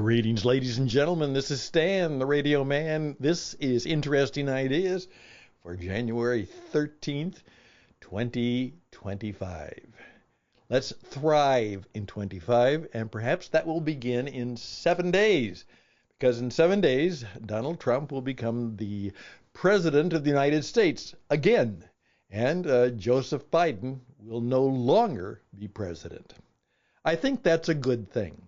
Greetings, ladies and gentlemen. This is Stan, the Radio Man. This is Interesting Ideas for January 13th, 2025. Let's thrive in 25, and perhaps that will begin in 7 days, because in 7 days, Donald Trump will become the President of the United States again, and Joseph Biden will no longer be president. I think that's a good thing.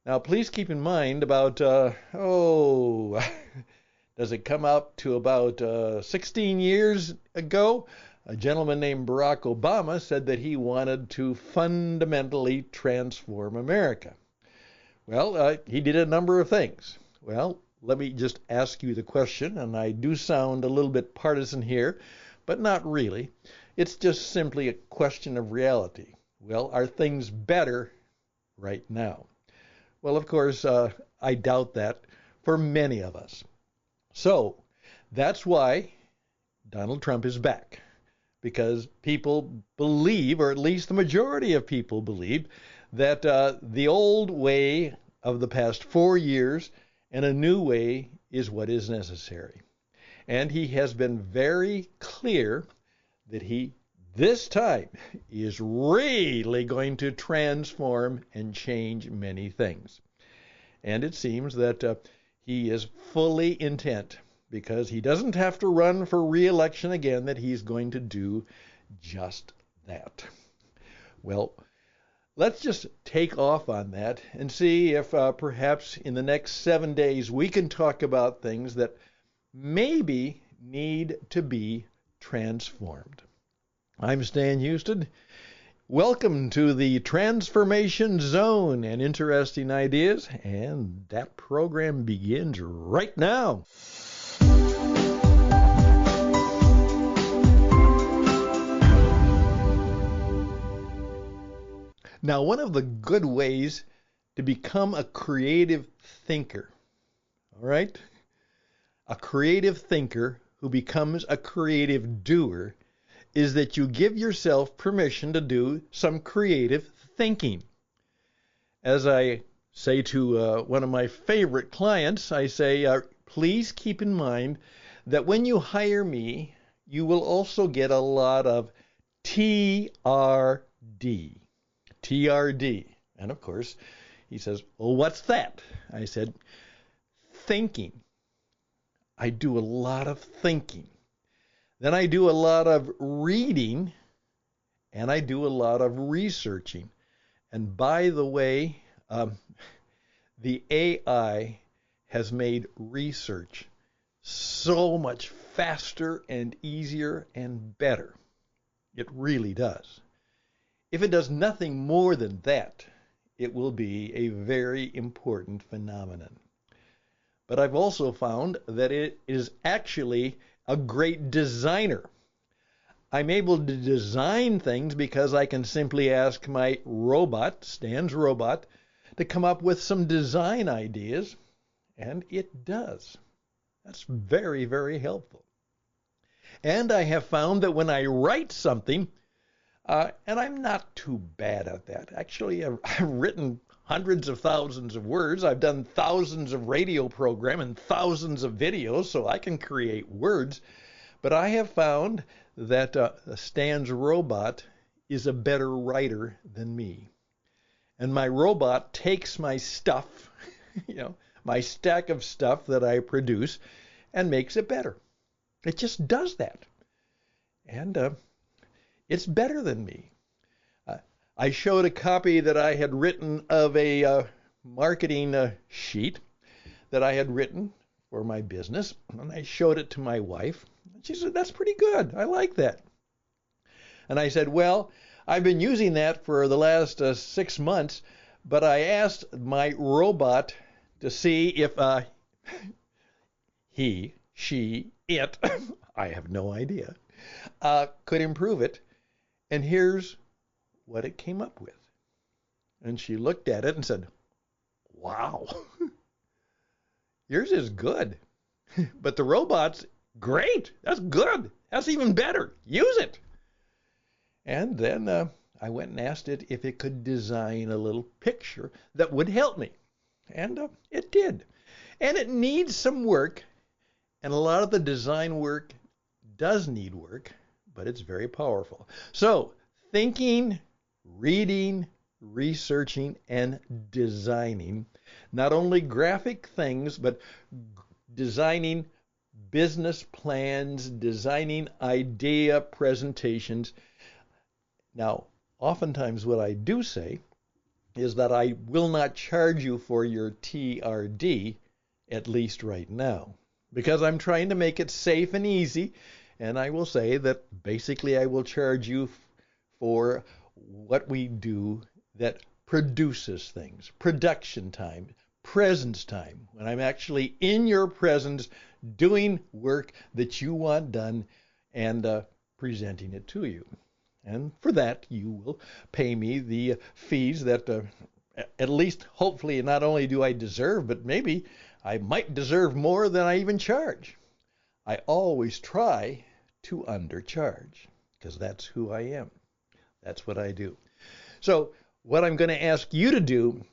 Now, please keep in mind about, does it come out to about 16 years ago? A gentleman named Barack Obama said that he wanted to fundamentally transform America. Well, he did a number of things. Well, let me just ask you the question, and I do sound a little bit partisan here, but not really. It's just simply a question of reality. Well, are things better right now? Well, of course, I doubt that for many of us. So that's why Donald Trump is back, because people believe, or at least the majority of people believe, that the old way of the past 4 years and a new way is what is necessary. And he has been very clear that he, this time, is really going to transform and change many things. And it seems that he is fully intent, because he doesn't have to run for re-election again, that he's going to do just that. Well, let's just take off on that and see if perhaps in the next 7 days we can talk about things that maybe need to be transformed. I'm Stan Houston. Welcome to the Transformation Zone and Interesting Ideas, and that program begins right now. Now, one of the good ways to become a creative thinker, all right? A creative thinker who becomes a creative doer is that you give yourself permission to do some creative thinking. As I say to one of my favorite clients, I say, please keep in mind that when you hire me, you will also get a lot of TRD. TRD. And of course, he says, well, what's that? I said, thinking. I do a lot of thinking. Then I do a lot of reading, and I do a lot of researching. And by the way, the AI has made research so much faster and easier and better. It really does. If it does nothing more than that, it will be a very important phenomenon. But I've also found that it is actually a great designer. I'm able to design things because I can simply ask my robot, Stan's robot, to come up with some design ideas, and it does. That's very, very helpful. And I have found that when I write something, and I'm not too bad at that. Actually, I've written hundreds of thousands of words. I've done thousands of radio programs and thousands of videos, so I can create words. But I have found that Stan's robot is a better writer than me. And my robot takes my stuff, my stack of stuff that I produce, and makes it better. It just does that. And it's better than me. I showed a copy that I had written of a marketing sheet that I had written for my business, and I showed it to my wife. She said, that's pretty good. I like that. And I said, well, I've been using that for the last 6 months, but I asked my robot to see if he, she, it, I have no idea, could improve it. And here's what it came up with. And she looked at it and said, wow, yours is good. But the robot's great. That's good. That's even better. Use it. And then I went and asked it if it could design a little picture that would help me. And it did. And it needs some work. And a lot of the design work does need work, but it's very powerful. So thinking, reading, researching, and designing not only graphic things, but designing business plans, designing idea presentations. Now, oftentimes what I do say is that I will not charge you for your TRD, at least right now, because I'm trying to make it safe and easy. And I will say that basically I will charge you for what we do that produces things, production time, presence time, when I'm actually in your presence doing work that you want done and presenting it to you. And for that, you will pay me the fees that at least hopefully not only do I deserve, but maybe I might deserve more than I even charge. I always try to undercharge because that's who I am. That's what I do. So what I'm going to ask you to do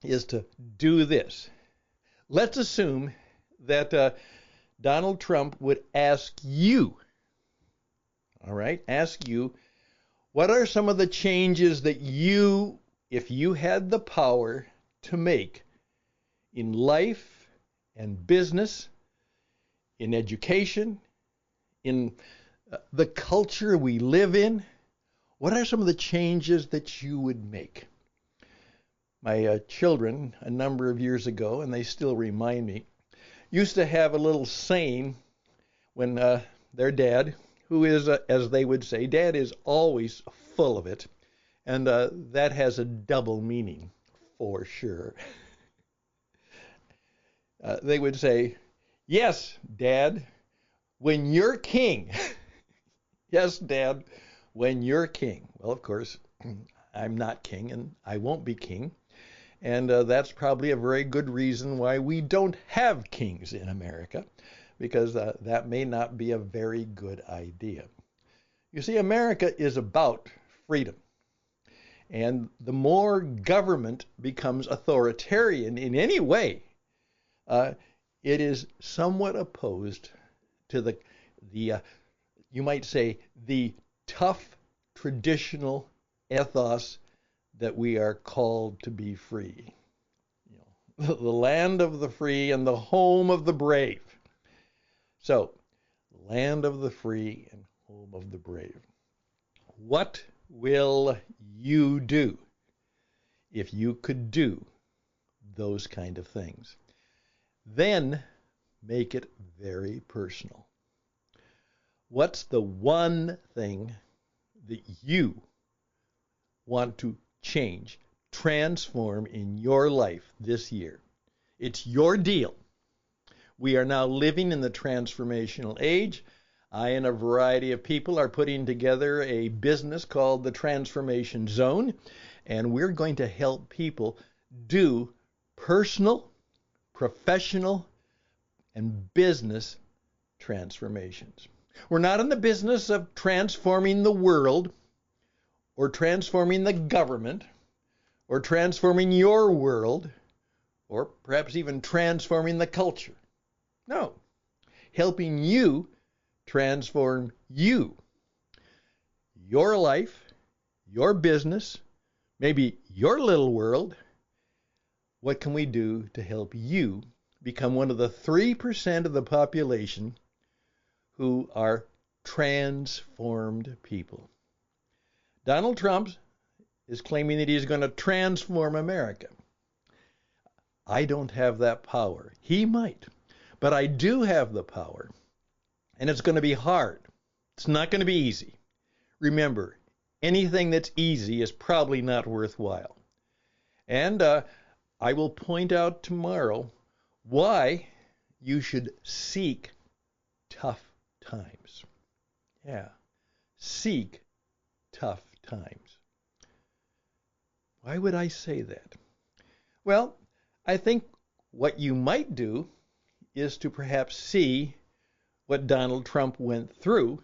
is to do this. Let's assume that Donald Trump would ask you, all right, ask you, what are some of the changes that you, if you had the power to make in life and business, in education, in the culture we live in, what are some of the changes that you would make? My children, a number of years ago, and they still remind me, used to have a little saying when their dad, who is, as they would say, Dad is always full of it, and that has a double meaning, for sure. They would say, yes, Dad, when you're king. Yes, Dad, when you're king. Well, of course, I'm not king, and I won't be king. And that's probably a very good reason why we don't have kings in America, because that may not be a very good idea. You see, America is about freedom. And the more government becomes authoritarian in any way, it is somewhat opposed to the you might say, the tough traditional ethos that we are called to be free. You know, the land of the free and the home of the brave. So, land of the free and home of the brave. What will you do if you could do those kind of things? Then make it very personal. What's the one thing that you want to change, transform in your life this year? It's your deal. We are now living in the transformational age. I and a variety of people are putting together a business called the Transformation Zone, and we're going to help people do personal, professional, and business transformations. We're not in the business of transforming the world or transforming the government or transforming your world or perhaps even transforming the culture. No, helping you transform you, your life, your business, maybe your little world. What can we do to help you become one of the 3% of the population who are transformed people? Donald Trump is claiming that he's going to transform America. I don't have that power. He might. But I do have the power. And it's going to be hard. It's not going to be easy. Remember, anything that's easy is probably not worthwhile. And I will point out tomorrow why you should seek tough times. Yeah, seek tough times. Why would I say that? Well, I think what you might do is to perhaps see what Donald Trump went through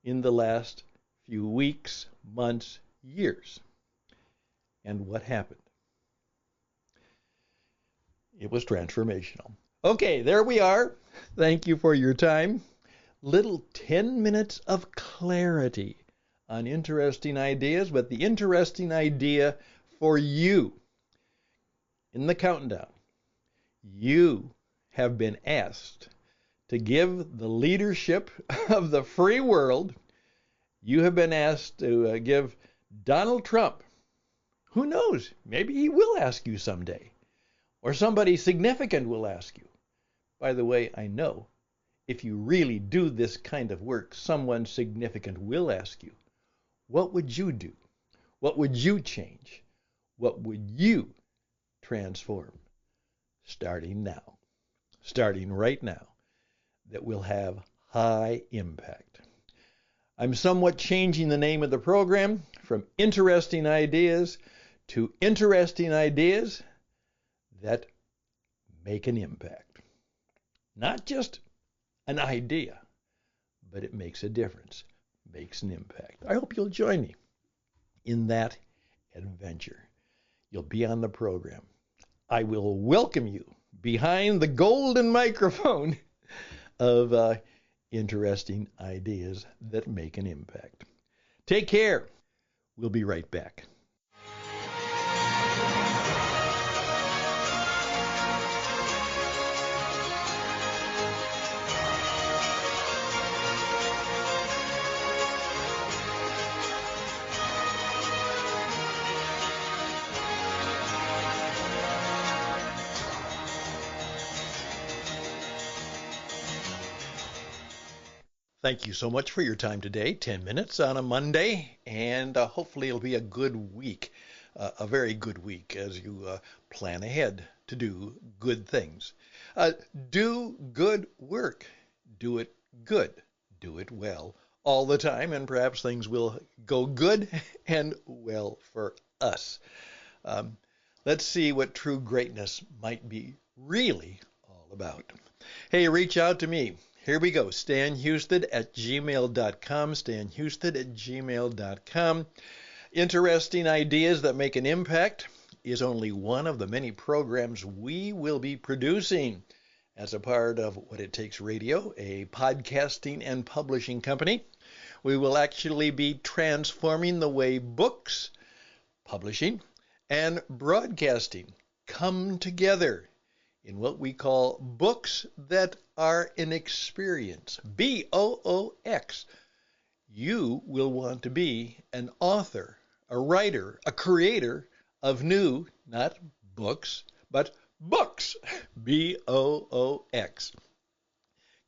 in the last few weeks, months, years, and what happened. It was transformational. Okay, there we are. Thank you for your time. Little 10 minutes of clarity on interesting ideas, but the interesting idea for you in the countdown, you have been asked to give the leadership of the free world. You have been asked to give Donald Trump. Who knows? Maybe he will ask you someday, or somebody significant will ask you. By the way, I know if you really do this kind of work, someone significant will ask you, what would you do? What would you change? What would you transform? Starting now, starting right now, that will have high impact. I'm somewhat changing the name of the program from Interesting Ideas to Interesting Ideas that Make an Impact. Not just an idea, but it makes a difference, makes an impact. I hope you'll join me in that adventure. You'll be on the program. I will welcome you behind the golden microphone of interesting ideas that make an impact. Take care. We'll be right back. Thank you so much for your time today. 10 minutes on a Monday, and hopefully it'll be a good week, a very good week as you plan ahead to do good things. Do good work. Do it good. Do it well all the time, and perhaps things will go good and well for us. Let's see what true greatness might be really all about. Hey, reach out to me. Here we go. StanHusted@gmail.com. StanHusted@gmail.com. Interesting Ideas that Make an Impact is only one of the many programs we will be producing as a part of What It Takes Radio, a podcasting and publishing company. We will actually be transforming the way books, publishing, and broadcasting come together in what we call books that are an experience. BOOX. You will want to be an author, a writer, a creator of new, not books, but books. BOOX.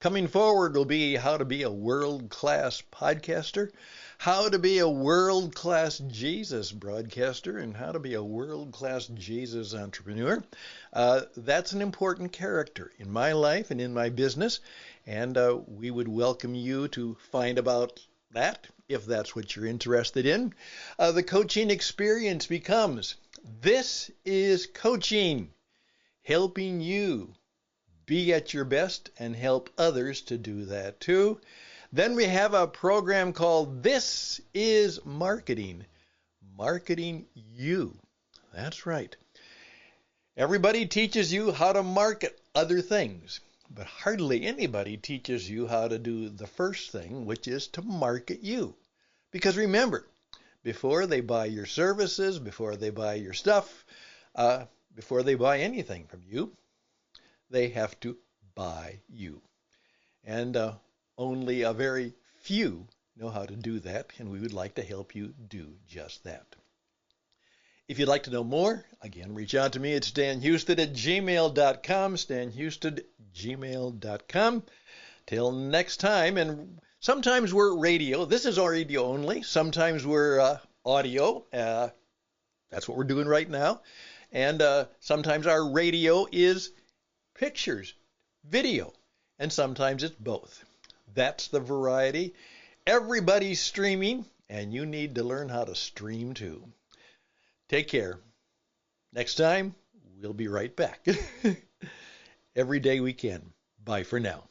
Coming forward will be how to be a world-class podcaster, how to be a world-class Jesus broadcaster, and how to be a world-class Jesus entrepreneur. That's an important character in my life and in my business, and we would welcome you to find about that if that's what you're interested in. The coaching experience becomes, this is coaching, helping you be at your best and help others to do that too. Then we have a program called This is Marketing. Marketing you. That's right. Everybody teaches you how to market other things, but hardly anybody teaches you how to do the first thing, which is to market you. Because remember, before they buy your services, before they buy your stuff, before they buy anything from you, they have to buy you. And only a very few know how to do that, and we would like to help you do just that. If you'd like to know more, again, reach out to me at stanhusted@gmail.com, stanhusted@gmail.com. Till next time, and sometimes we're radio. This is our radio only. Sometimes we're audio. That's what we're doing right now. And sometimes our radio is pictures, video, and sometimes it's both. That's the variety. Everybody's streaming, and you need to learn how to stream too. Take care. Next time, we'll be right back. Every day we can. Bye for now.